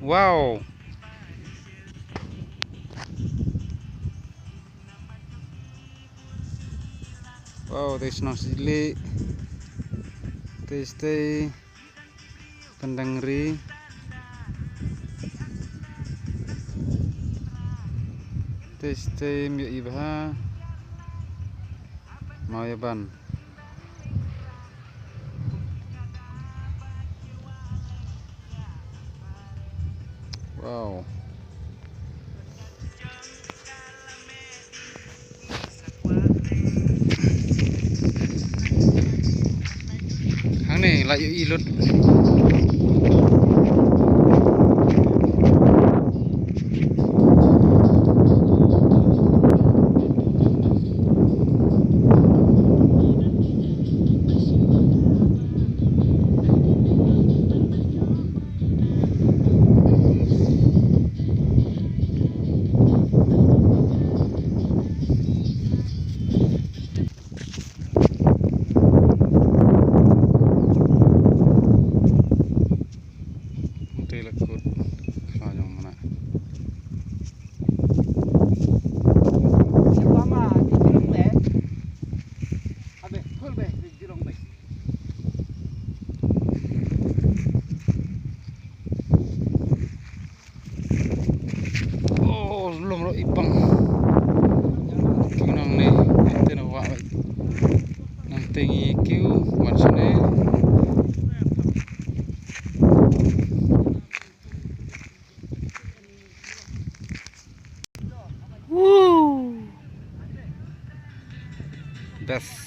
Wow. Wow, there's no sili. Stay pendangri. Stay miyak ibah. Mau ya ban. Wow. Hang ni layu ilut. Lekut kelanyong mana oh belum lo ipang kinang ni ente na wa nang tingi kiu mansane best